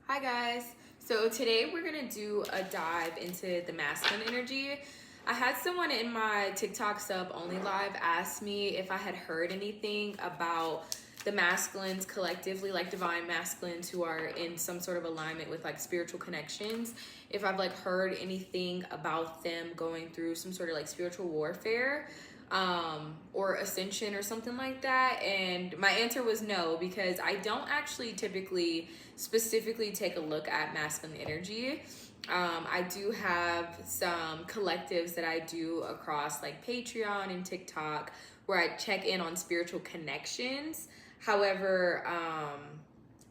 Hi guys. So today we're gonna do a dive into the masculine energy. I had someone in my TikTok sub only live ask me if I had heard anything about the masculines collectively, like divine masculines who are in some sort of alignment with like spiritual connections. If I've like heard anything about them going through some sort of like spiritual warfare or ascension or something like that. And my answer was no, because I don't actually typically specifically take a look at masculine energy. I do have some collectives that I do across like Patreon and TikTok where I check in on spiritual connections. However,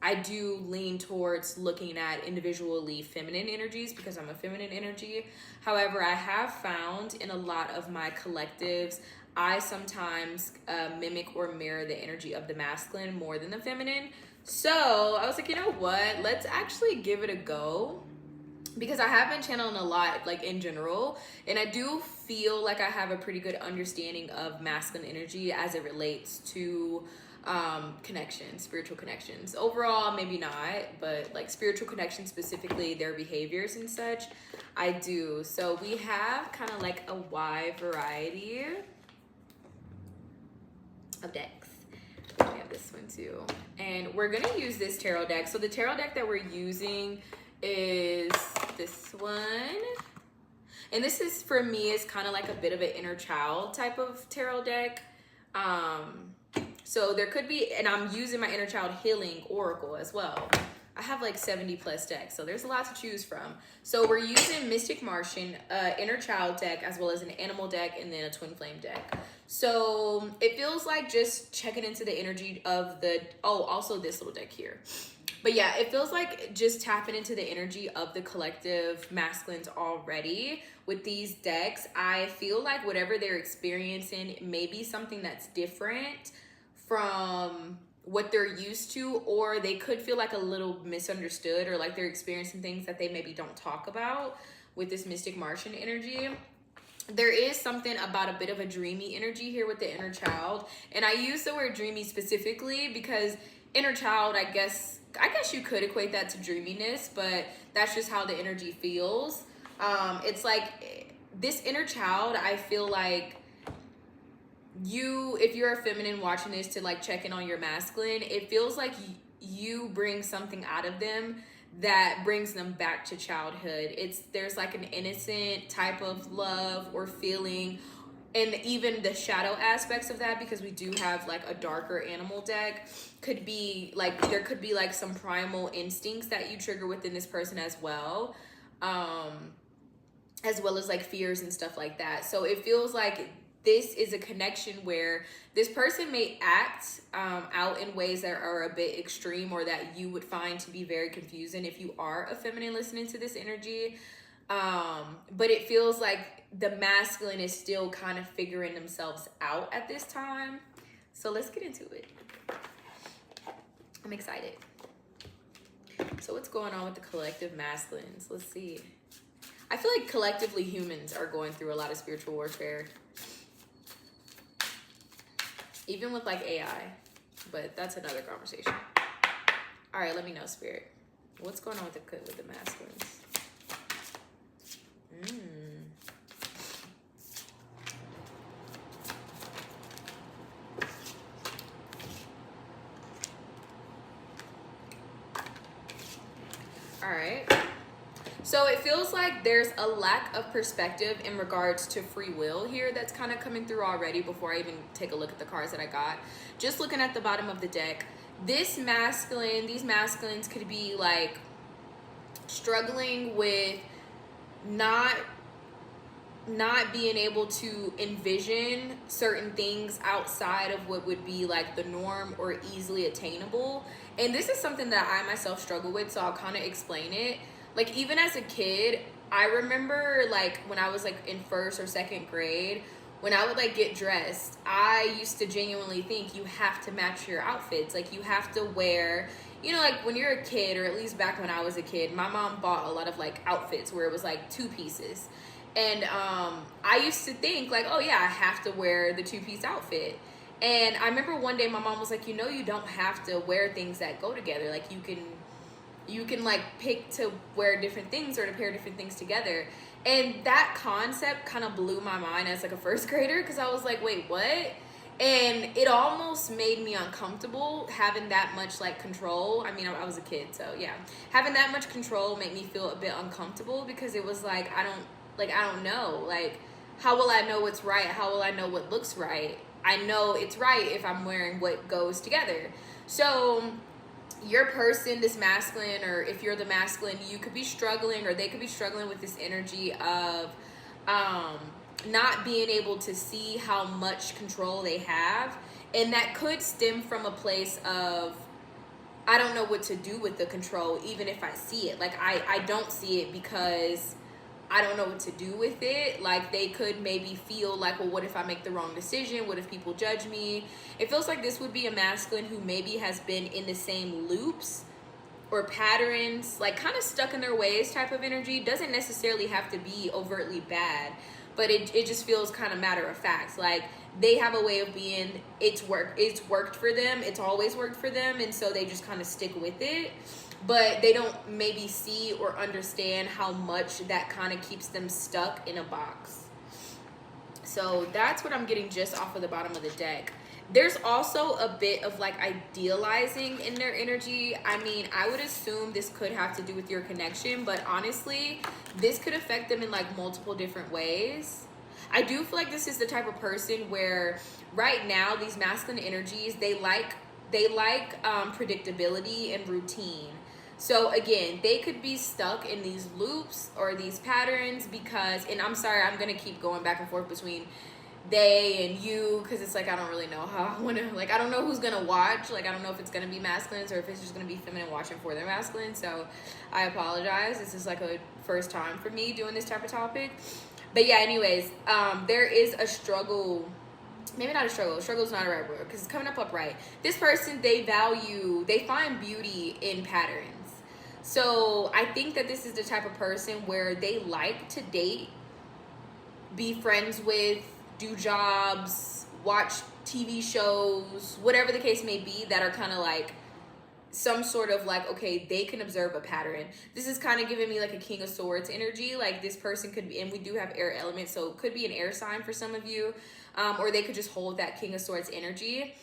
I do lean towards looking at individually feminine energies because I'm a feminine energy. However, I have found in a lot of my collectives, I sometimes mimic or mirror the energy of the masculine more than the feminine. So I was like, you know what? Let's actually give it a go, because I have been channeling a lot, like in general, and I do feel like I have a pretty good understanding of masculine energy as it relates to connections, spiritual connections. Overall, maybe not, but like spiritual connections, specifically their behaviors and such, I do. So we have kind of like a wide variety of decks. We have this one too, and we're gonna use this tarot deck. So the tarot deck that we're using is this one, and this is, for me, is kind of like a bit of an inner child type of tarot deck. So there could be, and I'm using my inner child healing oracle as well. I have like 70 plus decks, so there's a lot to choose from. So we're using Mystic Martian, inner child deck, as well as an animal deck, and then a twin flame deck. So it feels like just checking into the energy of the, oh, also this little deck here. But yeah, it feels like just tapping into the energy of the collective masculines already with these decks. I feel like whatever they're experiencing may be something that's different from what they're used to, or they could feel like a little misunderstood, or like they're experiencing things that they maybe don't talk about with this Mystic Martian energy. There is something about a bit of a dreamy energy here with the inner child, and I use the word dreamy specifically because inner child, I guess you could equate that to dreaminess, but that's just how the energy feels. It's like this inner child, I feel like you, if you're a feminine watching this, to like check in on your masculine, it feels like you bring something out of them that brings them back to childhood. There's like an innocent type of love or feeling, and even the shadow aspects of that, because we do have like a darker animal deck, could be like, there could be like some primal instincts that you trigger within this person as well, as well as like fears and stuff like that. So it feels like this is a connection where this person may act out in ways that are a bit extreme, or that you would find to be very confusing if you are a feminine listening to this energy. But it feels like the masculine is still kind of figuring themselves out at this time. So let's get into it. I'm excited. So what's going on with the collective masculines? Let's see. I feel like collectively humans are going through a lot of spiritual warfare, even with like AI, but that's another conversation. All right, let me know, Spirit. What's going on with the masculines? All right. So it feels like there's a lack of perspective in regards to free will here that's kind of coming through already before I even take a look at the cards that I got. Just looking at the bottom of the deck, these masculines could be like struggling with not being able to envision certain things outside of what would be like the norm or easily attainable. And this is something that I myself struggle with, so I'll kind of explain it. Like, even as a kid, I remember like when I was like in first or second grade, when I would like get dressed, I used to genuinely think you have to match your outfits. Like, you have to wear, you know, like when you're a kid, or at least back when I was a kid, my mom bought a lot of like outfits where it was like two pieces. And I used to think like, oh yeah, I have to wear the two-piece outfit. And I remember one day my mom was like, you know, you don't have to wear things that go together. Like, you can you can like pick to wear different things or to pair different things together. And that concept kind of blew my mind as like a first grader, because I was like, wait, what? And it almost made me uncomfortable having that much like control. I mean, I was a kid, so yeah, having that much control made me feel a bit uncomfortable, because it was like, I don't know, like, how will I know what's right? How will I know what looks right? I know it's right if I'm wearing what goes together. So your person, this masculine, or if you're the masculine, you could be struggling, or they could be struggling with this energy of um not being able to see how much control they have. And that could stem from a place of, I don't know what to do with the control, even if I see it. Like, I don't see it because I don't know what to do with it. Like, they could maybe feel like, well, what if I make the wrong decision? What if people judge me? It feels like this would be a masculine who maybe has been in the same loops or patterns, like kind of stuck in their ways type of energy. Doesn't necessarily have to be overtly bad, but it just feels kind of matter of fact. Like, they have a way of being, it's worked for them, it's always worked for them, and so they just kind of stick with it. But they don't maybe see or understand how much that kind of keeps them stuck in a box. So that's what I'm getting just off of the bottom of the deck. There's also a bit of like idealizing in their energy. I mean, I would assume this could have to do with your connection, but honestly, this could affect them in like multiple different ways. I do feel like this is the type of person where right now these masculine energies, they like predictability and routine. So again, they could be stuck in these loops or these patterns because, and I'm sorry, I'm gonna keep going back and forth between they and you, because it's like, I don't really know how I want to, like, I don't know who's gonna watch. Like, I don't know if it's gonna be masculines or if it's just gonna be feminine watching for their masculine. So I apologize, this is like a first time for me doing this type of topic. But yeah, anyways, there is a struggle. Maybe not a struggle. Struggle is not a right word because it's coming up upright. This person, they find beauty in patterns. So I think that this is the type of person where they like to date, be friends with, do jobs, watch TV shows, whatever the case may be, that are kind of like some sort of like, okay, they can observe a pattern. This is kind of giving me like a King of Swords energy. Like, this person could be, and we do have air elements, so it could be an air sign for some of you, or they could just hold that King of Swords energy.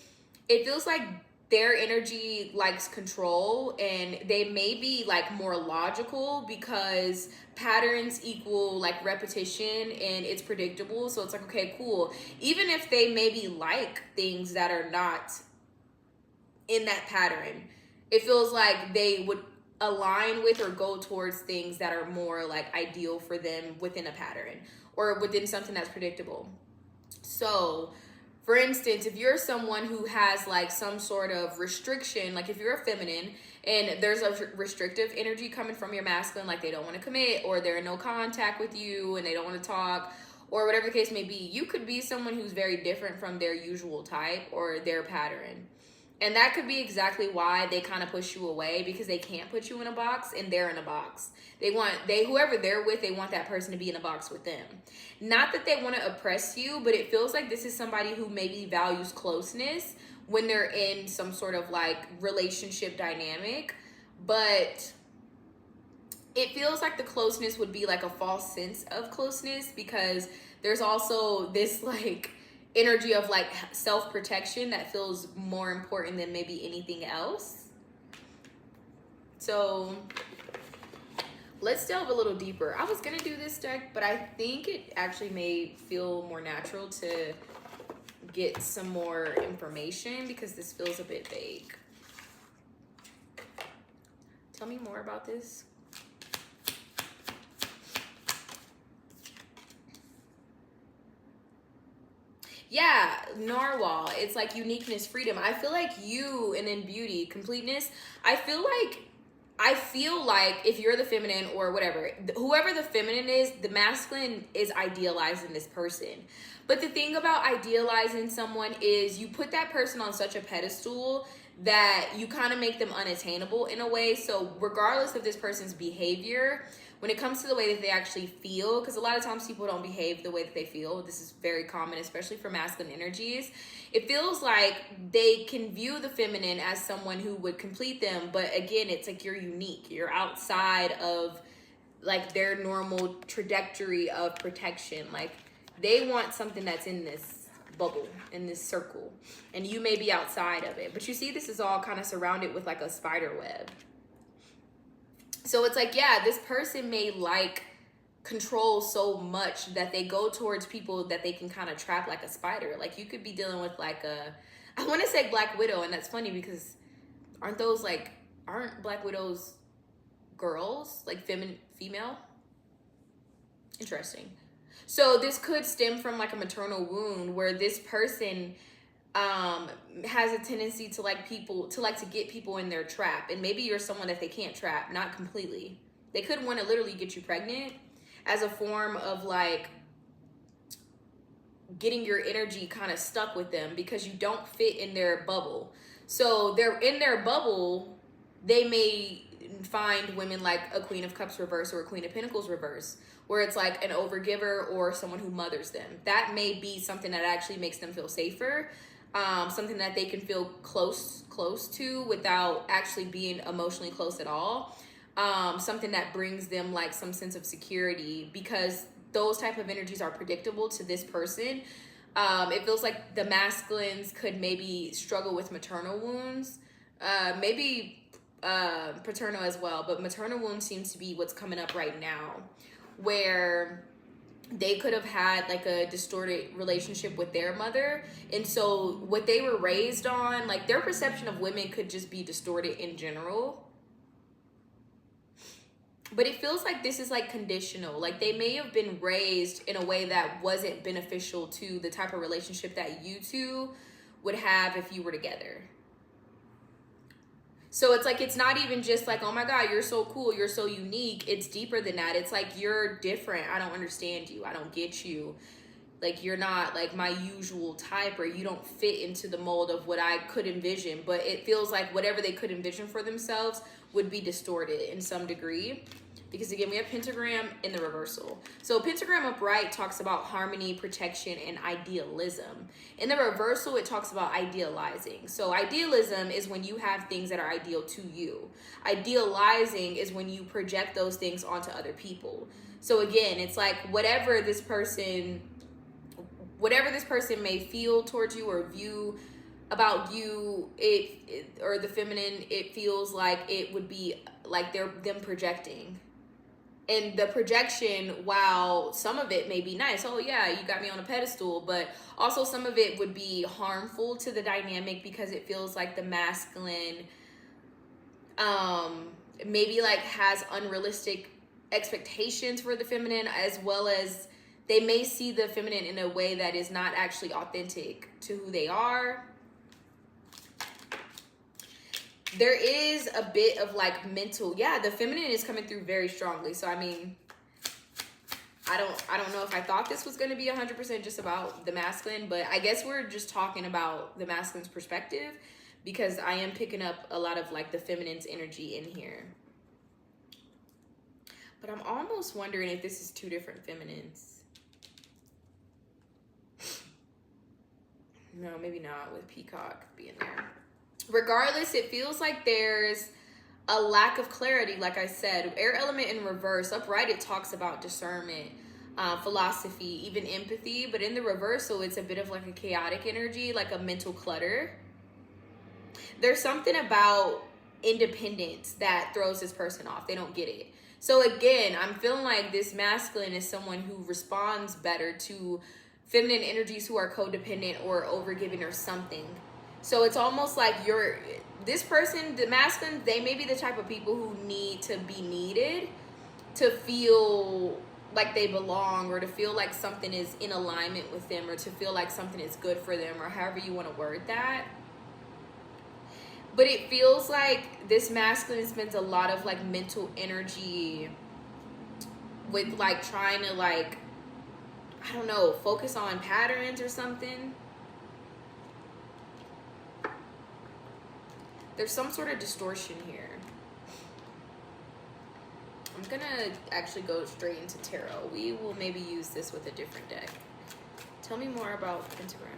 It feels like their energy likes control, and they may be like more logical because patterns equal like repetition and it's predictable. So it's like, okay, cool. Even if they maybe like things that are not in that pattern, it feels like they would align with or go towards things that are more like ideal for them within a pattern or within something that's predictable. So for instance, if you're someone who has like some sort of restriction, like if you're a feminine and there's a restrictive energy coming from your masculine, like they don't want to commit or they're in no contact with you and they don't want to talk or whatever the case may be, you could be someone who's very different from their usual type or their pattern. And that could be exactly why they kind of push you away, because they can't put you in a box and they're in a box. Whoever they're with, they want that person to be in a box with them. Not that they want to oppress you, but it feels like this is somebody who maybe values closeness when they're in some sort of like relationship dynamic. But it feels like the closeness would be like a false sense of closeness, because there's also this like energy of like self-protection that feels more important than maybe anything else. So let's delve a little deeper. I was gonna do this deck, but I think it actually may feel more natural to get some more information because this feels a bit vague. Tell me more about this. Yeah, narwhal. It's like uniqueness, freedom. I feel like you, and then beauty, completeness. I feel like if you're the feminine or whatever, whoever the feminine is, the masculine is idealizing this person. But the thing about idealizing someone is you put that person on such a pedestal that you kind of make them unattainable in a way. So regardless of this person's behavior, when it comes to the way that they actually feel, because a lot of times people don't behave the way that they feel. This is very common, especially for masculine energies. It feels like they can view the feminine as someone who would complete them, but again, it's like you're unique. You're outside of like their normal trajectory of protection. Like they want something that's in this bubble, in this circle, and you may be outside of it. But you see, this is all kind of surrounded with like a spider web. So it's like, yeah, this person may like control so much that they go towards people that they can kind of trap like a spider. Like you could be dealing with like I want to say Black Widow, and that's funny because aren't Black Widows girls, like female? Interesting. So this could stem from like a maternal wound where this person has a tendency to to get people in their trap, and maybe you're someone that they can't trap, not completely. They could want to literally get you pregnant as a form of like getting your energy kind of stuck with them because you don't fit in their bubble. So they're in their bubble, they may find women like a Queen of Cups reverse or a Queen of Pentacles reverse, where it's like an overgiver or someone who mothers them. That may be something that actually makes them feel safer. Something that they can feel close to without actually being emotionally close at all. Something that brings them like some sense of security, because those type of energies are predictable to this person. It feels like the masculines could maybe struggle with maternal wounds, maybe paternal as well, but maternal wounds seems to be what's coming up right now, where they could have had like a distorted relationship with their mother, and so what they were raised on, like their perception of women could just be distorted in general. But it feels like this is like conditional. Like they may have been raised in a way that wasn't beneficial to the type of relationship that you two would have if you were together. So it's like, it's not even just like, oh my God, you're so cool, you're so unique. It's deeper than that. It's like, you're different. I don't understand you. I don't get you. Like, you're not like my usual type, or you don't fit into the mold of what I could envision. But it feels like whatever they could envision for themselves would be distorted in some degree. Because again, we have pentagram in the reversal. So pentagram upright talks about harmony, protection, and idealism. In the reversal, it talks about idealizing. So idealism is when you have things that are ideal to you. Idealizing is when you project those things onto other people. So again, it's like whatever this person may feel towards you or view about you, or the feminine, it feels like it would be like them projecting. And the projection, while some of it may be nice, oh yeah, you got me on a pedestal, but also some of it would be harmful to the dynamic, because it feels like the masculine maybe like has unrealistic expectations for the feminine, as well as they may see the feminine in a way that is not actually authentic to who they are. There is a bit of like mental, yeah, the feminine is coming through very strongly. So I mean, I don't know if I thought this was going to be 100% just about the masculine, but I guess we're just talking about the masculine's perspective, because I am picking up a lot of like the feminine's energy in here. But I'm almost wondering if this is two different feminines. No, maybe not, with Peacock being there. Regardless, it feels like there's a lack of clarity. Like I said, air element in reverse. Upright, it talks about discernment, philosophy, even empathy. But in the reversal, it's a bit of like a chaotic energy, like a mental clutter. There's something about independence that throws this person off. They don't get it. So again, I'm feeling like this masculine is someone who responds better to feminine energies who are codependent or overgiving or something. So it's almost like this person, the masculine, they may be the type of people who need to be needed to feel like they belong, or to feel like something is in alignment with them, or to feel like something is good for them, or however you want to word that. But it feels like this masculine spends a lot of like mental energy with like trying to like, I don't know, focus on patterns or something. There's some sort of distortion here. I'm gonna actually go straight into tarot. We will maybe use this with a different deck. Tell me more about pentagram.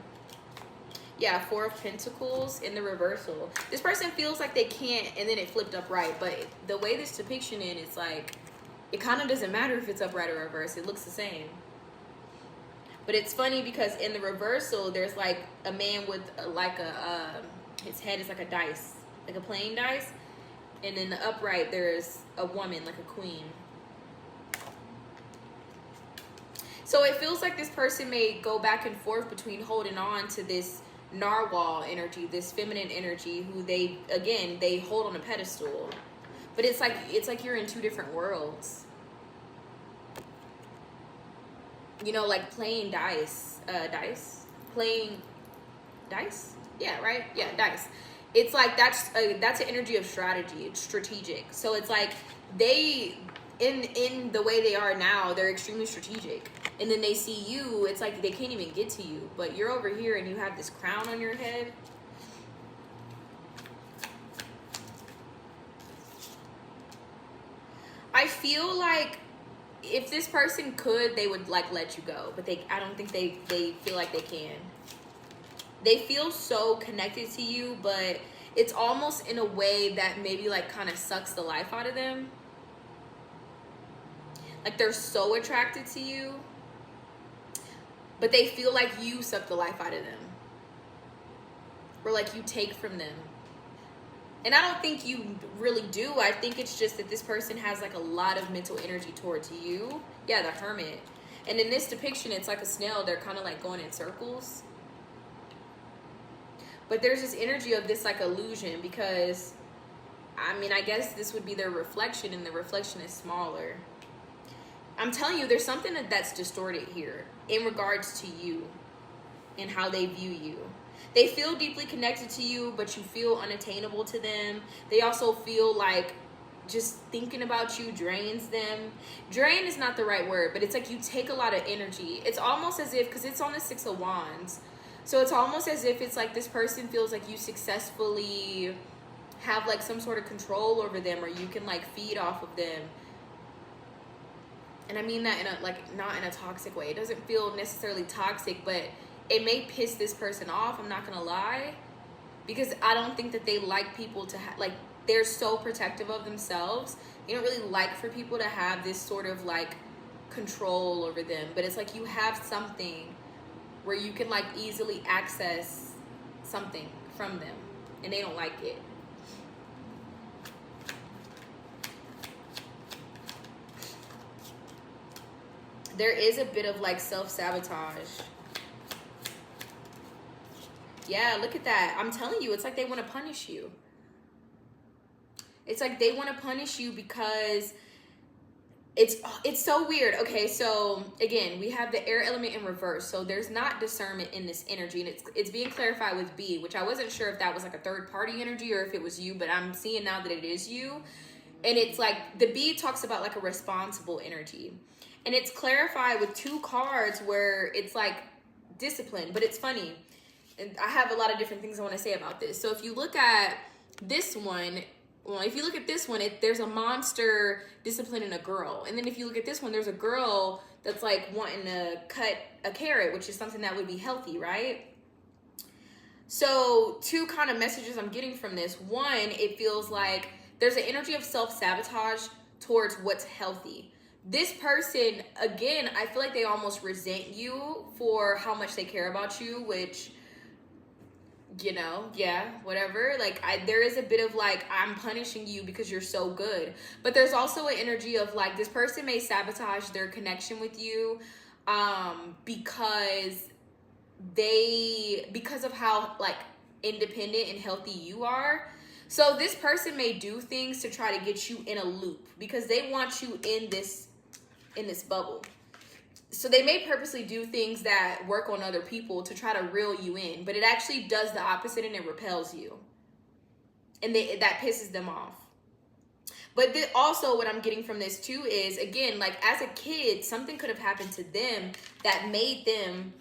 Yeah, Four of Pentacles in the reversal. This person feels like they can't, and then it flipped upright. But the way this depiction is like, it kind of doesn't matter if it's upright or reverse. It looks the same. But it's funny because in the reversal, there's like a man with his head is like a dice, like a playing dice. And in the upright, there's a woman, like a queen. So it feels like this person may go back and forth between holding on to this narwhal energy, this feminine energy, who they hold on a pedestal. But it's like you're in two different worlds. You know, like playing dice. Playing dice? Yeah, right? Yeah, dice. It's like that's an energy of strategy. It's strategic. So it's like they, in the way they are now, they're extremely strategic. And then they see you, it's like they can't even get to you. But you're over here and you have this crown on your head. I feel like if this person could, they would like let you go. But I don't think they feel like they can. They feel so connected to you, but it's almost in a way that maybe like kind of sucks the life out of them. Like they're so attracted to you, but they feel like you suck the life out of them. Or like you take from them. And I don't think you really do. I think it's just that this person has like a lot of mental energy towards you. Yeah, the Hermit. And in this depiction, it's like a snail. They're kind of like going in circles. But there's this energy of this like illusion because, I mean, I guess this would be their reflection and the reflection is smaller. I'm telling you, there's something that's distorted here in regards to you and how they view you. They feel deeply connected to you, but you feel unattainable to them. They also feel like just thinking about you drains them. Drain is not the right word, but it's like you take a lot of energy. It's almost as if, because it's on the Six of Wands, so it's almost as if it's like this person feels like you successfully have like some sort of control over them, or you can like feed off of them. And I mean that in a like not in a toxic way. It doesn't feel necessarily toxic, but it may piss this person off. I'm not gonna lie, because I don't think that they like people to like, they're so protective of themselves. They don't really like for people to have this sort of like control over them. But it's like you have something where you can like easily access something from them, and they don't like it. There is a bit of like self-sabotage. Yeah, look at that. I'm telling you, it's like they want to punish you. It's like they want to punish you because it's so weird. Okay, so again, we have the air element in reverse. So there's not discernment in this energy, and it's being clarified with B, which I wasn't sure if that was like a third party energy or if it was you, but I'm seeing now that it is you. And it's like the B talks about like a responsible energy. And it's clarified with two cards where it's like discipline, but it's funny. And I have a lot of different things I want to say about this. So if you look at this one, well, if you look at this one, there's a monster disciplining a girl. And then if you look at this one, there's a girl that's like wanting to cut a carrot, which is something that would be healthy, right? So two kind of messages I'm getting from this. One, it feels like there's an energy of self-sabotage towards what's healthy. This person, again, I feel like they almost resent you for how much they care about you, which, you know, yeah, whatever. Like, there is a bit of like, I'm punishing you because you're so good. But there's also an energy of like, this person may sabotage their connection with you because of how like independent and healthy you are. So this person may do things to try to get you in a loop because they want you in this bubble. So they may purposely do things that work on other people to try to reel you in, but it actually does the opposite and it repels you. And that pisses them off. But also what I'm getting from this too is, again, like as a kid, something could have happened to them that made them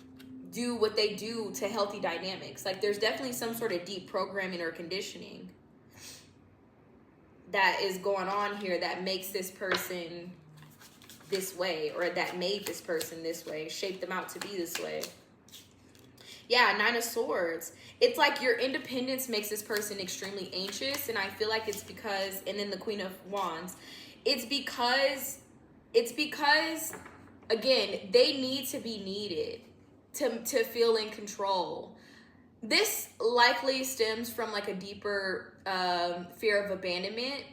do what they do to healthy dynamics. Like there's definitely some sort of deep programming or conditioning. that is going on here that makes this person this way, or that made this person this way, shaped them out to be this way. Yeah, Nine of Swords. It's like your independence makes this person extremely anxious, and I feel like it's because, and then the Queen of Wands, it's because again, they need to be needed to feel in control. This likely stems from like a deeper fear of abandonment,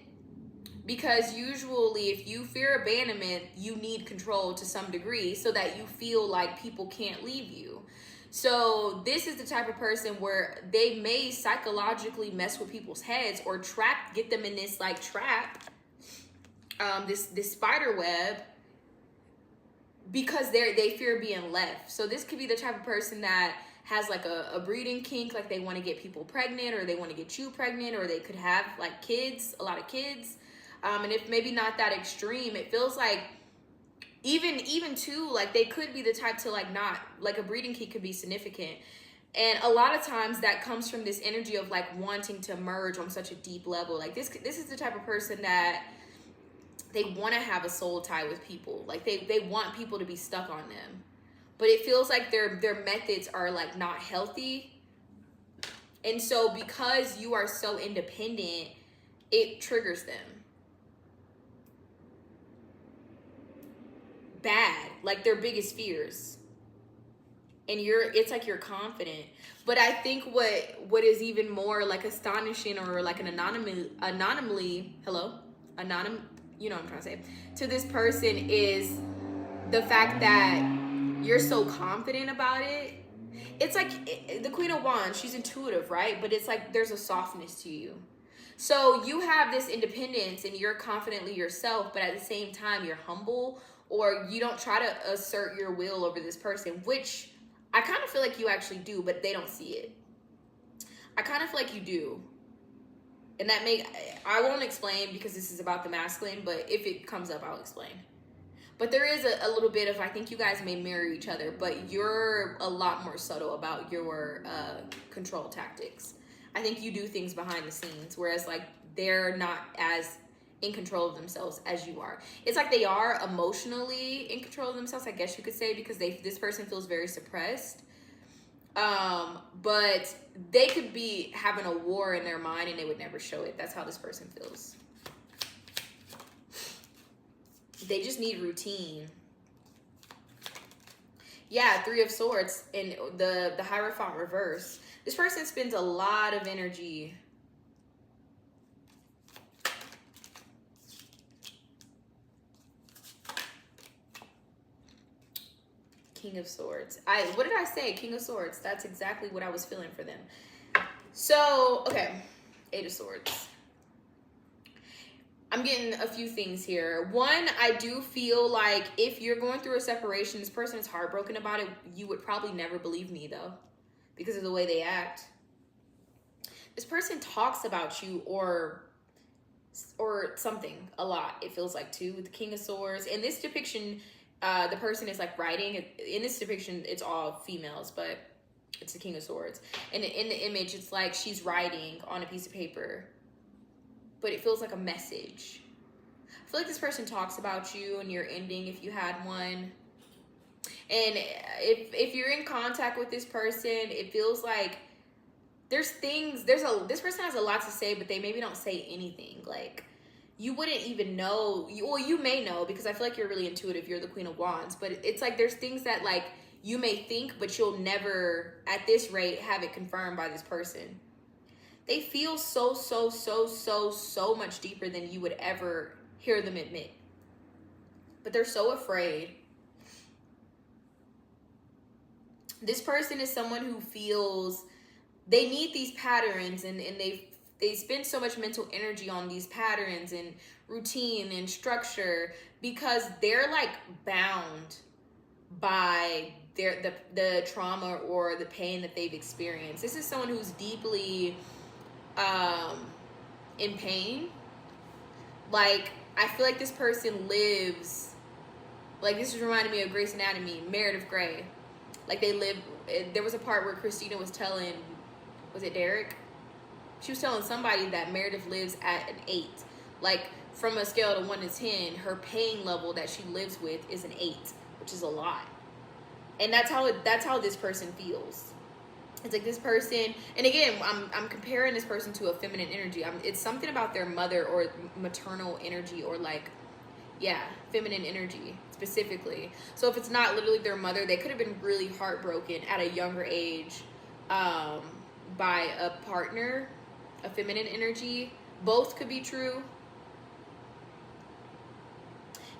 because usually if you fear abandonment, you need control to some degree so that you feel like people can't leave you. So this is the type of person where they may psychologically mess with people's heads or get them in this like trap, this spider web, because they fear being left. So this could be the type of person that has like a breeding kink, like they want to get people pregnant, or they want to get you pregnant, or they could have like kids, a lot of kids. And if maybe not that extreme, it feels like even too, like they could be the type to like not, like a breeding kink could be significant. And a lot of times that comes from this energy of like wanting to merge on such a deep level. Like this is the type of person that they want to have a soul tie with people. Like they want people to be stuck on them. But it feels like their methods are like not healthy. And so because you are so independent, it triggers them bad, like their biggest fears. And it's like you're confident. But I think what is even more like astonishing, or like an anonymity, you know what I'm trying to say, to this person is the fact that you're so confident about it. It's like the Queen of Wands, she's intuitive, right? But it's like there's a softness to you. So you have this independence and you're confidently yourself, but at the same time you're humble, or you don't try to assert your will over this person, which I kind of feel like you actually do, but they don't see it. I kind of feel like you do. And I won't explain because this is about the masculine, but if it comes up, I'll explain. But there is a little bit of, I think you guys may mirror each other, but you're a lot more subtle about your control tactics. I think you do things behind the scenes, whereas like they're not as in control of themselves as you are. It's like they are emotionally in control of themselves, I guess you could say, because this person feels very suppressed. But they could be having a war in their mind and they would never show it. That's how this person feels. They just need routine. Yeah, Three of Swords and the Hierophant reverse. This person spends a lot of energy King of Swords. What did I say? King of Swords. That's exactly what I was feeling for them. So, okay. Eight of Swords. I'm getting a few things here. One, I do feel like if you're going through a separation, this person is heartbroken about it, you would probably never believe me though, because of the way they act. This person talks about you or something a lot, it feels like too, with the King of Swords. In this depiction, the person is like writing. In this depiction, it's all females, but it's the King of Swords. And in the image, it's like she's writing on a piece of paper, but it feels like a message. I feel like this person talks about you and your ending if you had one. And if you're in contact with this person, it feels like this person has a lot to say, but they maybe don't say anything. Like, you wouldn't even know. You may know, because I feel like you're really intuitive. You're the Queen of Wands. But it's like there's things that like you may think, but you'll never, at this rate, have it confirmed by this person. They feel so much deeper than you would ever hear them admit. But they're so afraid. This person is someone who feels they need these patterns, and they spend so much mental energy on these patterns and routine and structure, because they're like bound by the trauma or the pain that they've experienced. This is someone who's deeply in pain. Like, I feel like this person lives, like, this is reminding me of Grey's Anatomy, Meredith Grey. Like, there was a part where Christina was telling, was it Derek? She was telling somebody that Meredith lives at an 8. Like from a scale of 1 to 10, her pain level that she lives with is an 8, which is a lot. And that's how this person feels. It's like this person, and again, I'm comparing this person to a feminine energy. It's something about their mother or maternal energy, or like, yeah, feminine energy specifically. So if it's not literally their mother, they could have been really heartbroken at a younger age by a partner, a feminine energy. Both could be true.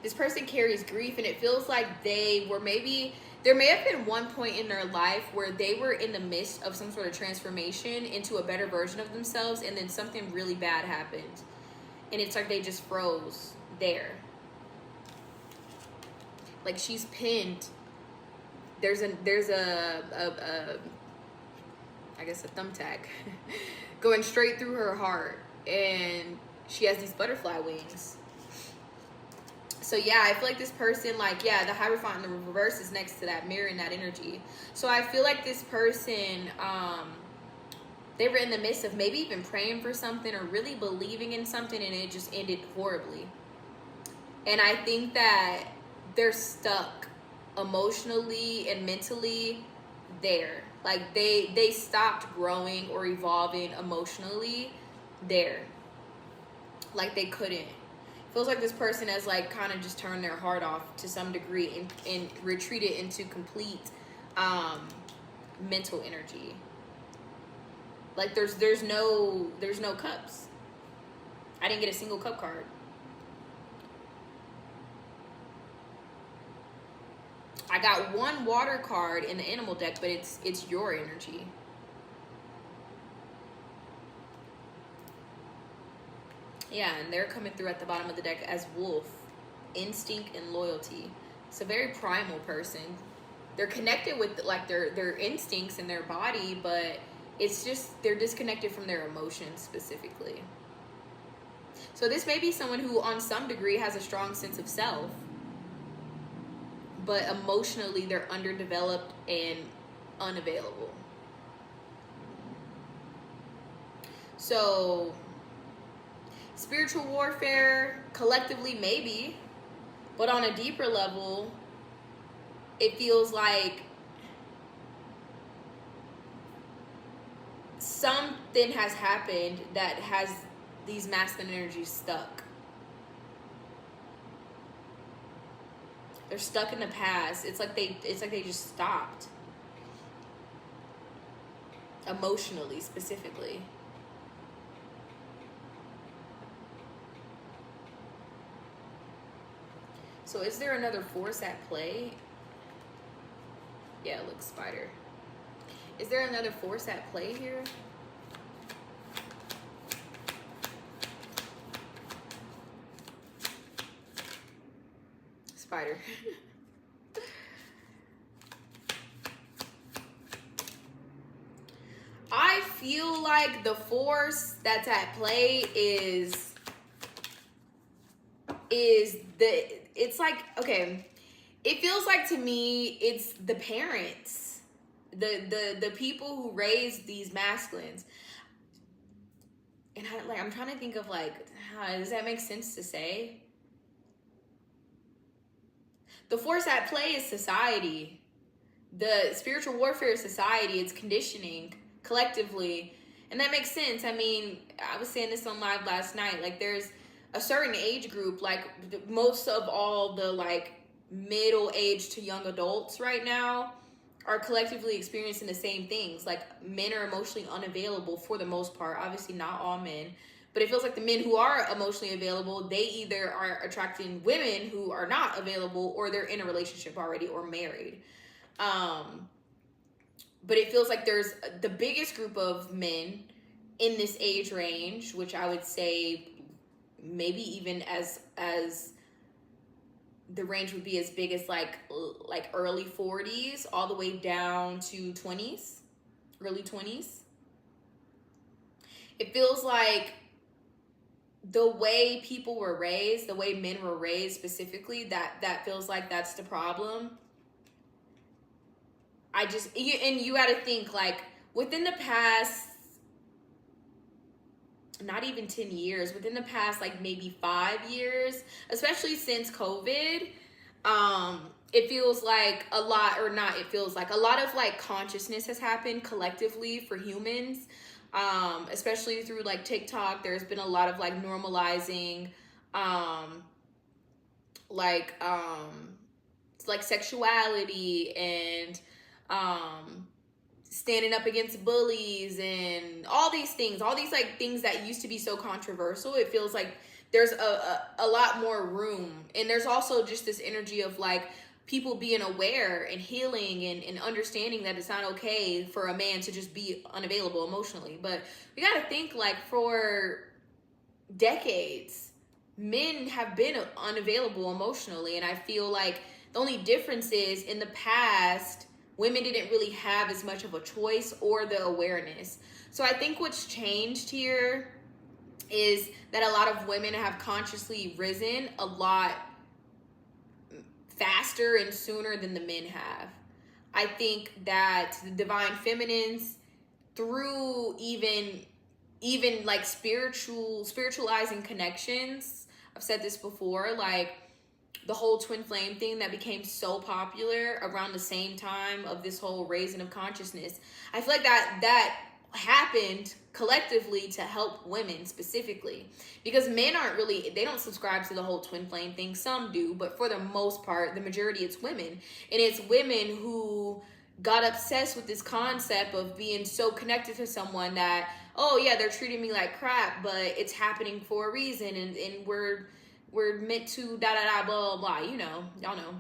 This person carries grief, and it feels like there may have been one point in their life where they were in the midst of some sort of transformation into a better version of themselves, and then something really bad happened, and it's like they just froze there. Like she's pinned. There's a I guess a thumbtack going straight through her heart, and she has these butterfly wings. So yeah, I feel like this person, like, yeah, the Hierophant in the reverse is next to that mirror in that energy. So I feel like this person, they were in the midst of maybe even praying for something or really believing in something, and it just ended horribly. And I think that they're stuck emotionally and mentally there. Like they stopped growing or evolving emotionally there. Like they couldn't. Feels like this person has like kind of just turned their heart off to some degree and retreated into complete mental energy. Like there's no cups. I didn't get a single cup card. I got one water card in the animal deck, but it's your energy. Yeah, and they're coming through at the bottom of the deck as wolf, instinct and loyalty. It's a very primal person. They're connected with like their instincts and their body, but it's just they're disconnected from their emotions specifically. So this may be someone who on some degree has a strong sense of self, but emotionally they're underdeveloped and unavailable. So spiritual warfare, collectively maybe, but on a deeper level, it feels like something has happened that has these masculine energies stuck. They're stuck in the past. It's like they just stopped. Emotionally, specifically. So is there another force at play? Yeah, look, spider. Is there another force at play here? Spider. I feel like the force that's at play is it's like, okay, it feels like to me it's the parents, the people who raised these masculines. And I'm trying to think of like, does that make sense to say? The force at play is society. The spiritual warfare is society. It's conditioning collectively. And that makes sense. I mean, I was saying this on live last night. Like there's a certain age group, like most of all the like middle age to young adults right now are collectively experiencing the same things. Like men are emotionally unavailable for the most part. Obviously not all men, but it feels like the men who are emotionally available, they either are attracting women who are not available, or they're in a relationship already or married. But it feels like there's the biggest group of men in this age range, which I would say maybe even as the range would be as big as like early 40s all the way down to 20s, early 20s. It feels like the way people were raised, the way men were raised specifically, that feels like that's the problem. And you got to think like within the past not even 10 years, within the past like maybe 5 years, especially since COVID, it feels like a lot, or not, it feels like a lot of like consciousness has happened collectively for humans, especially through like TikTok. There's been a lot of like normalizing, like like sexuality and standing up against bullies and all these things, all these like things that used to be so controversial. It feels like there's a lot more room. And there's also just this energy of like people being aware and healing and understanding that it's not okay for a man to just be unavailable emotionally. But we got to think, like, for decades, men have been unavailable emotionally. And I feel like the only difference is, in the past, women didn't really have as much of a choice or the awareness. So I think what's changed here is that a lot of women have consciously risen a lot faster and sooner than the men have. I think that the divine feminines, through even like spiritualizing connections, I've said this before, like the whole twin flame thing that became so popular around the same time of this whole raising of consciousness. I feel like that happened collectively to help women specifically, because men aren't really, they don't subscribe to the whole twin flame thing. Some do, but for the most part, the majority, it's women. And it's women who got obsessed with this concept of being so connected to someone that, oh yeah, they're treating me like crap, but it's happening for a reason, and we're meant to da da da blah blah, you know, y'all know.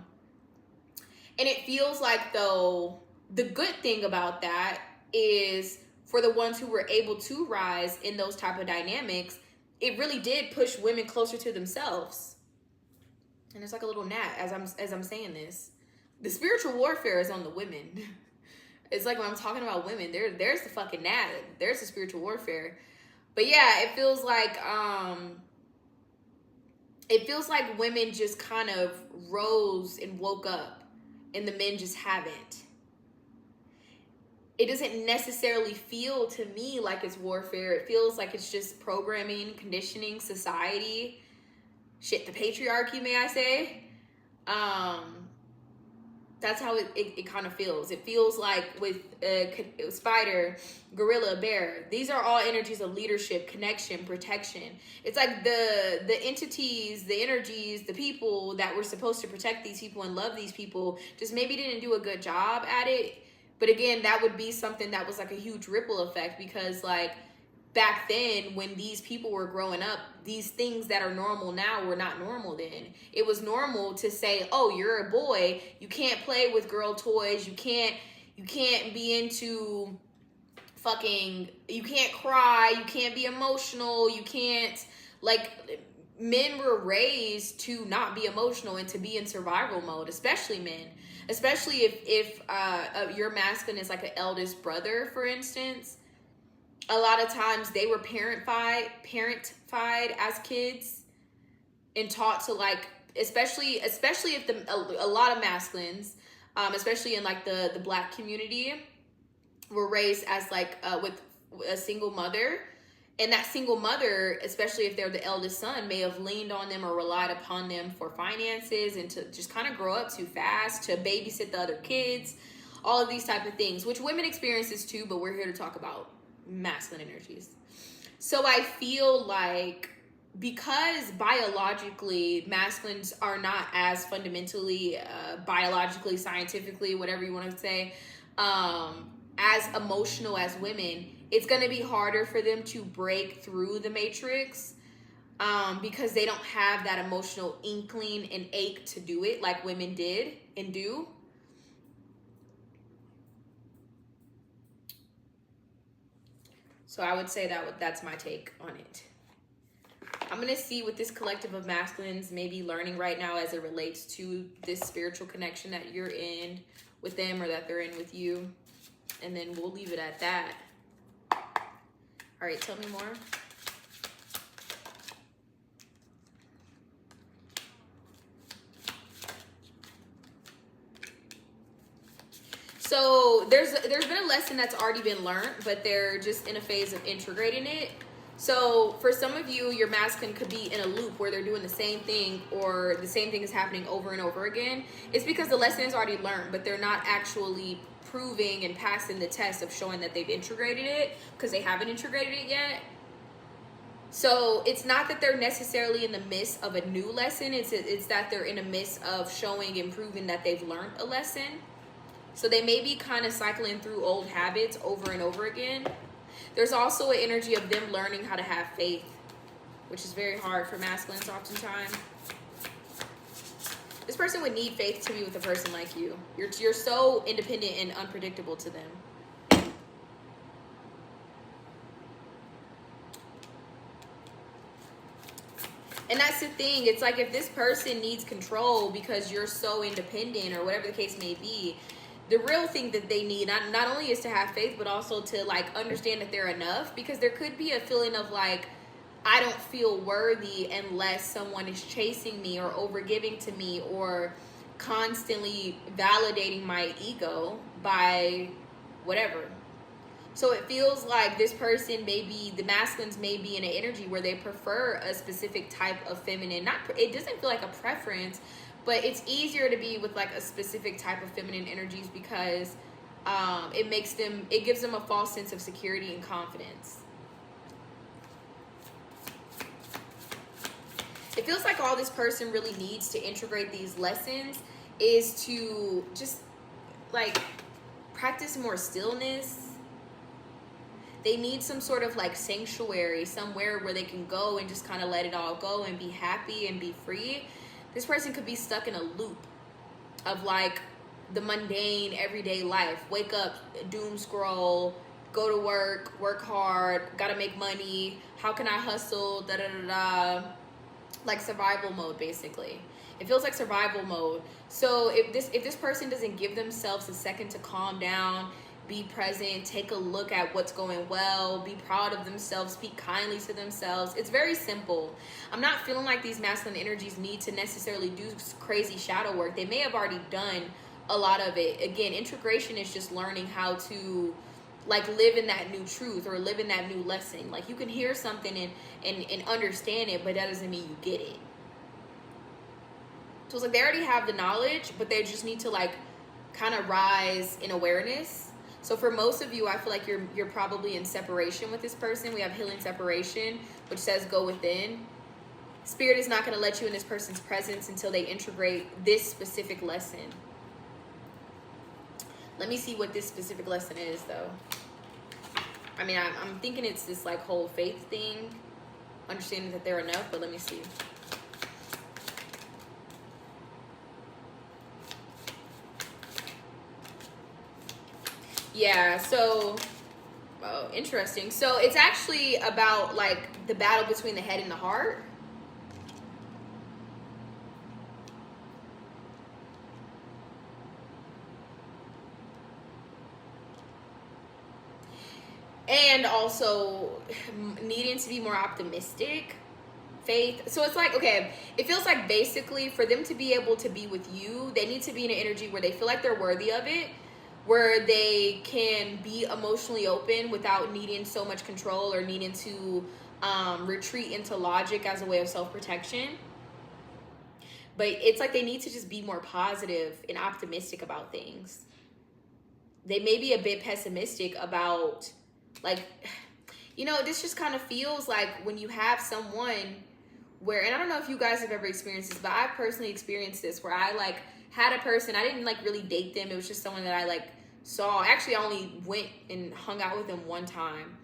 And it feels like, though, the good thing about that is, for the ones who were able to rise in those type of dynamics, it really did push women closer to themselves. And it's like a little gnat as I'm saying this. The spiritual warfare is on the women. It's like when I'm talking about women, there's the fucking gnat. There's the spiritual warfare. But yeah, it feels like women just kind of rose and woke up, and the men just haven't. It doesn't necessarily feel to me like it's warfare. It feels like it's just programming, conditioning, society. Shit, the patriarchy, may I say. That's how it kind of feels. It feels like with spider, gorilla, bear, these are all energies of leadership, connection, protection. It's like the entities, the energies, the people that were supposed to protect these people and love these people just maybe didn't do a good job at it. But again, that would be something that was like a huge ripple effect, because like back then, when these people were growing up, these things that are normal now were not normal then. It was normal to say, oh, you're a boy, you can't play with girl toys, you can't be into fucking, you can't cry, you can't be emotional, you can't, like, men were raised to not be emotional and to be in survival mode, especially men. Especially if your masculine is like an eldest brother, for instance. A lot of times they were parentified as kids and taught to, like, especially if a lot of masculines, especially in like the Black community, were raised as like with a single mother. And that single mother, especially if they're the eldest son, may have leaned on them or relied upon them for finances, and to just kind of grow up too fast, to babysit the other kids, all of these type of things, which women experiences too, but we're here to talk about masculine energies. So I feel like, because biologically masculines are not as fundamentally, biologically, scientifically, whatever you want to say, as emotional as women, it's going to be harder for them to break through the matrix, because they don't have that emotional inkling and ache to do it like women did and do. So I would say that's my take on it. I'm going to see what this collective of masculines may be learning right now as it relates to this spiritual connection that you're in with them, or that they're in with you. And then we'll leave it at that. All right, tell me more. So there's been a lesson that's already been learned, but they're just in a phase of integrating it. So for some of you, your masculine could be in a loop where they're doing the same thing or the same thing is happening over and over again. It's because the lesson is already learned, but they're not actually proving and passing the test of showing that they've integrated it because they haven't integrated it yet. So it's not that they're necessarily in the midst of a new lesson. It's that they're in the midst of showing and proving that they've learned a lesson. So they may be kind of cycling through old habits over and over again. There's also an energy of them learning how to have faith, which is very hard for masculines oftentimes. This person would need faith to be with a person like you. You're so independent and unpredictable to them. And that's the thing. It's like if this person needs control because you're so independent or whatever the case may be, the real thing that they need not only is to have faith, but also to like understand that they're enough, because there could be a feeling of like, I don't feel worthy unless someone is chasing me or overgiving to me or constantly validating my ego by whatever. So it feels like this person the masculines may be in an energy where they prefer a specific type of feminine. It doesn't feel like a preference, but it's easier to be with like a specific type of feminine energies because it gives them a false sense of security and confidence. It feels like all this person really needs to integrate these lessons is to just like practice more stillness. They need some sort of like sanctuary, somewhere where they can go and just kind of let it all go and be happy and be free. This person could be stuck in a loop of like the mundane everyday life. Wake up, doom scroll, go to work hard, gotta make money. How can I hustle? Da da da da. Like survival mode, basically. It feels like survival mode. So if this person doesn't give themselves a second to calm down, be present, take a look at what's going well, be proud of themselves, speak kindly to themselves. It's very simple. I'm not feeling like these masculine energies need to necessarily do crazy shadow work. They may have already done a lot of it. Again, integration is just learning how to like live in that new truth or live in that new lesson. Like you can hear something and understand it, but that doesn't mean you get it. So it's like they already have the knowledge, but they just need to like kind of rise in awareness. So for most of you, I feel like you're probably in separation with this person. We have healing separation, which says go within. Spirit is not going to let you in this person's presence until they integrate this specific lesson. Let me see what this specific lesson is, though. I mean, I'm thinking it's this like whole faith thing, understanding that they're enough, but let me see. Yeah, so, oh, interesting. So it's actually about like the battle between the head and the heart. And also needing to be more optimistic, faith. So it's like, okay, it feels like basically for them to be able to be with you, they need to be in an energy where they feel like they're worthy of it, where they can be emotionally open without needing so much control or needing to retreat into logic as a way of self-protection. But it's like they need to just be more positive and optimistic about things. They may be a bit pessimistic about, like, you know, this just kind of feels like when you have someone where, and I don't know if you guys have ever experienced this, but I've personally experienced this where I like had a person, I didn't like really date them. It was just someone that I like saw. Actually, I only went and hung out with him one time.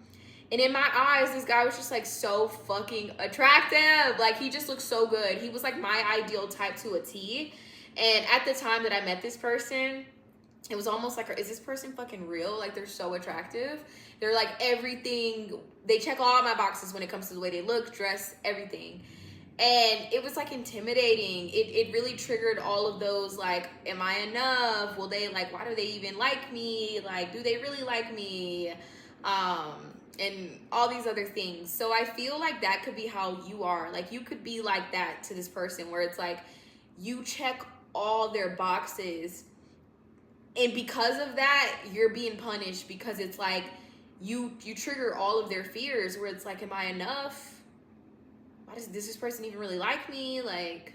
And in my eyes, this guy was just like so fucking attractive. Like he just looked so good. He was like my ideal type to a T. And at the time that I met this person, it was almost like, is this person fucking real? Like they're so attractive. They're like everything. They check all my boxes when it comes to the way they look, dress, everything. And it was like intimidating. It really triggered all of those like, am I enough? Will they like, why do they even like me? Like, do they really like me? And all these other things. So I feel like that could be how you are. Like you could be like that to this person where it's like you check all their boxes, and because of that you're being punished, because it's like you trigger all of their fears where it's like, am I enough? Why does this person even really like me? Like,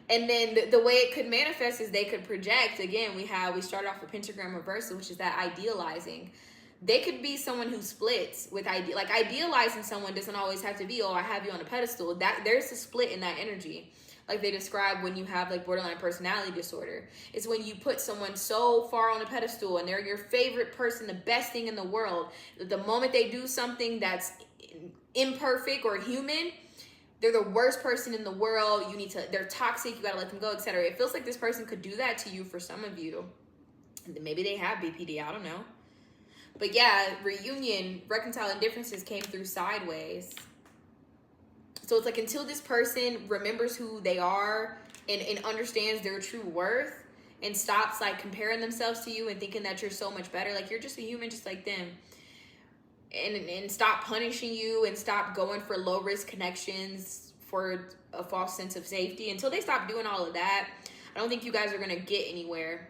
and then the way it could manifest is they could project. Again, we started off with pentagram reversal, which is that idealizing. They could be someone who splits with like idealizing someone doesn't always have to be, oh, I have you on a pedestal. That there's a split in that energy. Like they describe when you have like borderline personality disorder. It's when you put someone so far on a pedestal and they're your favorite person, the best thing in the world. The moment they do something that's imperfect or human, they're the worst person in the world. They're toxic. You gotta let them go, etc. It feels like this person could do that to you for some of you. And maybe they have BPD. I don't know. But yeah, reunion, reconciling differences came through sideways. So it's like until this person remembers who they are and understands their true worth and stops like comparing themselves to you and thinking that you're so much better, like you're just a human just like them, and stop punishing you and stop going for low risk connections for a false sense of safety, until they stop doing all of that, I don't think you guys are going to get anywhere.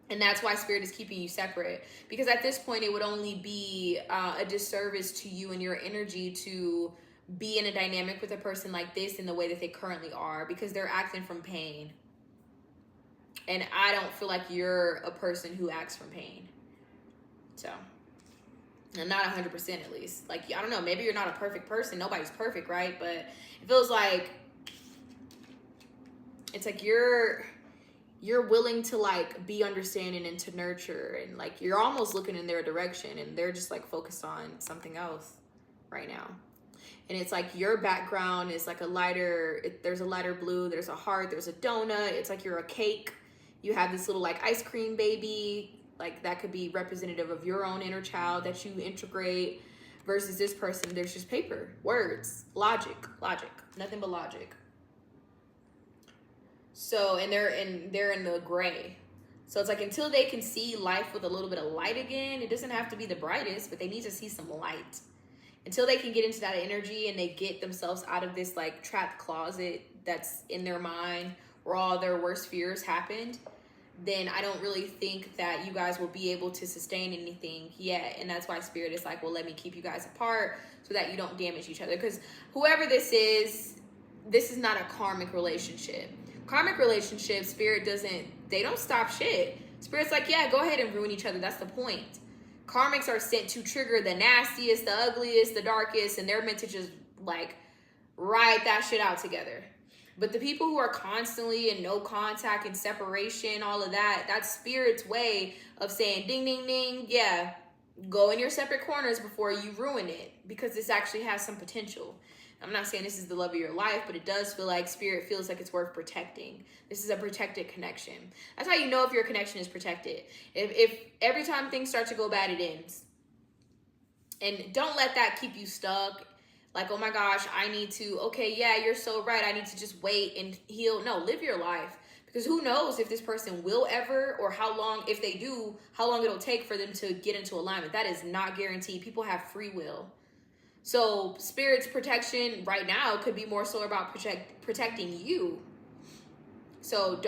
And that's why Spirit is keeping you separate, because at this point it would only be a disservice to you and your energy to be in a dynamic with a person like this in the way that they currently are, because they're acting from pain. And I don't feel like you're a person who acts from pain. So, and not 100% at least. Like, I don't know, maybe you're not a perfect person. Nobody's perfect, right? But it feels like it's like you're willing to like be understanding and to nurture, and like you're almost looking in their direction and they're just like focused on something else right now. And it's like your background is like there's a lighter blue, there's a heart, there's a donut. It's like you're a cake. You have this little like ice cream baby. Like that could be representative of your own inner child that you integrate, versus this person, there's just paper, words, logic, nothing but logic. So, and they're in the gray. So it's like until they can see life with a little bit of light again, it doesn't have to be the brightest, but they need to see some light. Until they can get into that energy and they get themselves out of this like trapped closet that's in their mind where all their worst fears happened, then I don't really think that you guys will be able to sustain anything yet. And that's why Spirit is like, well, let me keep you guys apart so that you don't damage each other. Because whoever this is not a karmic relationship. Karmic relationships, Spirit they don't stop shit. Spirit's like, yeah, go ahead and ruin each other. That's the point. Karmics are sent to trigger the nastiest, the ugliest, the darkest, and they're meant to just like ride that shit out together. But the people who are constantly in no contact and separation, all of that, that's Spirit's way of saying ding, ding, ding, yeah, go in your separate corners before you ruin it, because this actually has some potential. I'm not saying this is the love of your life, but it does feel like Spirit feels like it's worth protecting. This is a protected connection. That's how you know if your connection is protected. If every time things start to go bad, it ends. And don't let that keep you stuck. Like, oh my gosh, I need to, okay, yeah, you're so right. I need to just wait and heal. No, live your life. Because who knows if this person will ever, or how long, if they do, how long it'll take for them to get into alignment. That is not guaranteed. People have free will. So Spirit's protection right now could be more so about protecting you. So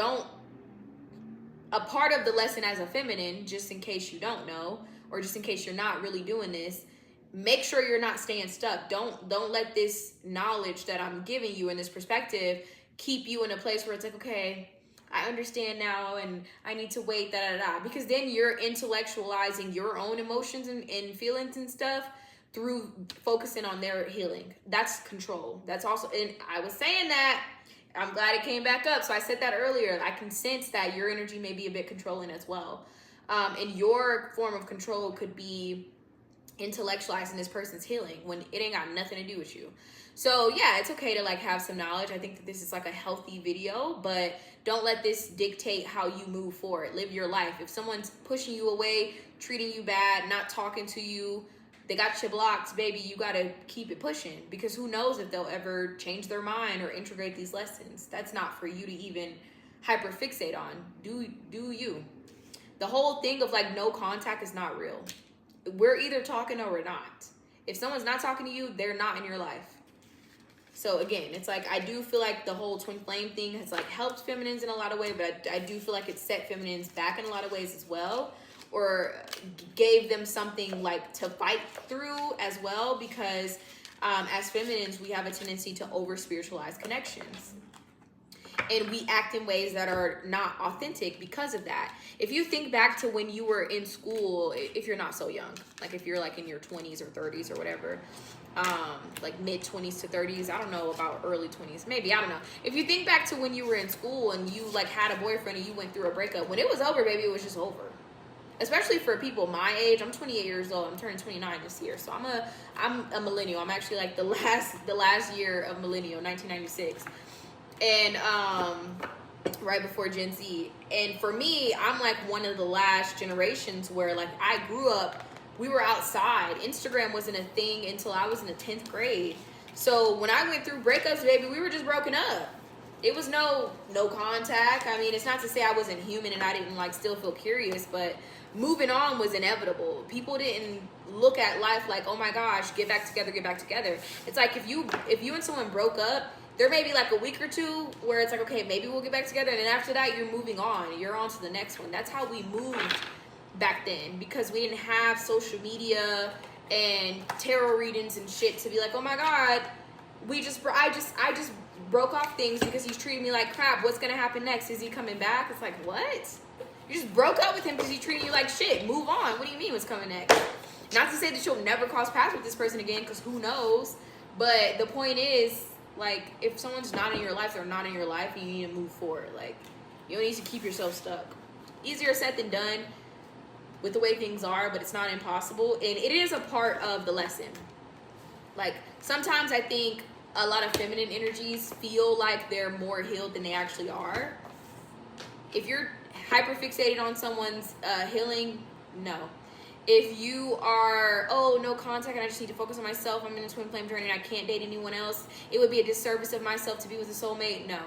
a part of the lesson as a feminine, just in case you don't know, or just in case you're not really doing this, make sure you're not staying stuck. Don't let this knowledge that I'm giving you in this perspective keep you in a place where it's like, okay, I understand now and I need to wait, because then you're intellectualizing your own emotions and feelings and stuff through focusing on their healing. That's control. That's also, and I was saying that, I'm glad it came back up. So I said that earlier. I can sense that your energy may be a bit controlling as well. And your form of control could be intellectualizing this person's healing when it ain't got nothing to do with you. So yeah, it's okay to like have some knowledge. I think that this is like a healthy video, but don't let this dictate how you move forward. Live your life. If someone's pushing you away, treating you bad, not talking to you, they got you blocked, baby, you got to keep it pushing, because who knows if they'll ever change their mind or integrate these lessons. That's not for you to even hyperfixate on. Do you. The whole thing of like no contact is not real. We're either talking or we're not. If someone's not talking to you, they're not in your life. So again, it's like, I do feel like the whole twin flame thing has like helped feminines in a lot of ways, but I do feel like it's set feminines back in a lot of ways as well. or gave them something like to fight through as well, because as feminines, we have a tendency to over spiritualize connections, and we act in ways that are not authentic because of that. If you think back to when you were in school, if you're not so young, like if you're like in your 20s or 30s or whatever, like mid 20s to 30s, I don't know about early 20s, maybe, I don't know. If you think back to when you were in school and you like had a boyfriend and you went through a breakup, when it was over, baby, it was just over. Especially for people my age. I'm 28 years old. I'm turning 29 this year. So I'm a millennial. I'm actually like the last year of millennial, 1996. And right before Gen Z. And for me, I'm like one of the last generations where like I grew up, we were outside. Instagram wasn't a thing until I was in the 10th grade. So when I went through breakups, baby, we were just broken up. It was no contact. I mean, it's not to say I wasn't human and I didn't like still feel curious, but moving on was inevitable. People didn't look at life like, oh my gosh, get back together. It's like if you and someone broke up, there may be like a week or two where it's like, okay, maybe we'll get back together. And then after that, you're moving on. You're on to the next one. That's how we moved back then, because we didn't have social media and tarot readings and shit to be like, oh my God, I just broke off things because he's treating me like crap. What's going to happen next? Is he coming back? It's like, what? You just broke up with him because he's treating you like shit. Move on. What do you mean what's coming next? Not to say that you'll never cross paths with this person again, because who knows? But the point is, like, if someone's not in your life, they're not in your life, and you need to move forward. Like, you don't need to keep yourself stuck. Easier said than done with the way things are, but it's not impossible. And it is a part of the lesson. Like, sometimes I think a lot of feminine energies feel like they're more healed than they actually are. If you're hyper fixated on someone's healing, no. If you are, oh, no contact and I just need to focus on myself, I'm in a twin flame journey and I can't date anyone else, it would be a disservice of myself to be with a soulmate. No,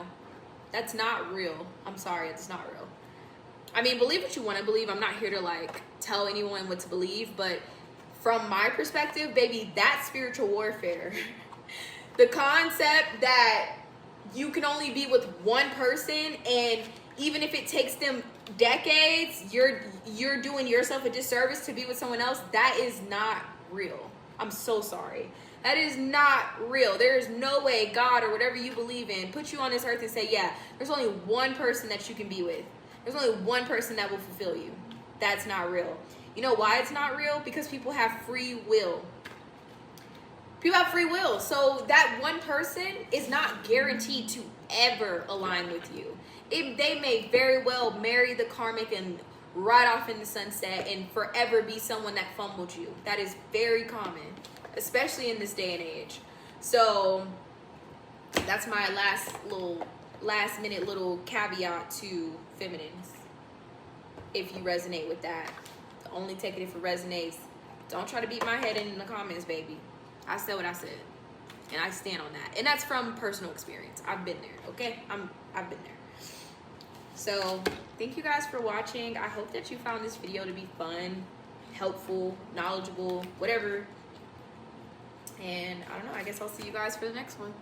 that's not real. I'm sorry, it's not real. I mean, believe what you want to believe. I'm not here to like tell anyone what to believe, but from my perspective, baby, that's spiritual warfare. The concept that you can only be with one person, and even if it takes them decades, you're doing yourself a disservice to be with someone else. That is not real. I'm so sorry. That is not real. There is no way God or whatever you believe in put you on this earth and say, yeah, there's only one person that you can be with. There's only one person that will fulfill you. That's not real. You know why it's not real? Because people have free will. People have free will. So that one person is not guaranteed to ever align with you. They may very well marry the karmic and ride off in the sunset and forever be someone that fumbled you. That is very common, especially in this day and age. So that's my last minute little caveat to feminines. If you resonate with that, only take it if it resonates. Don't try to beat my head in the comments, baby. I said what I said, and I stand on that. And that's from personal experience. I've been there, okay? I've been there. So thank you guys for watching. I hope that you found this video to be fun, helpful, knowledgeable, whatever. And I don't know, I guess I'll see you guys for the next one.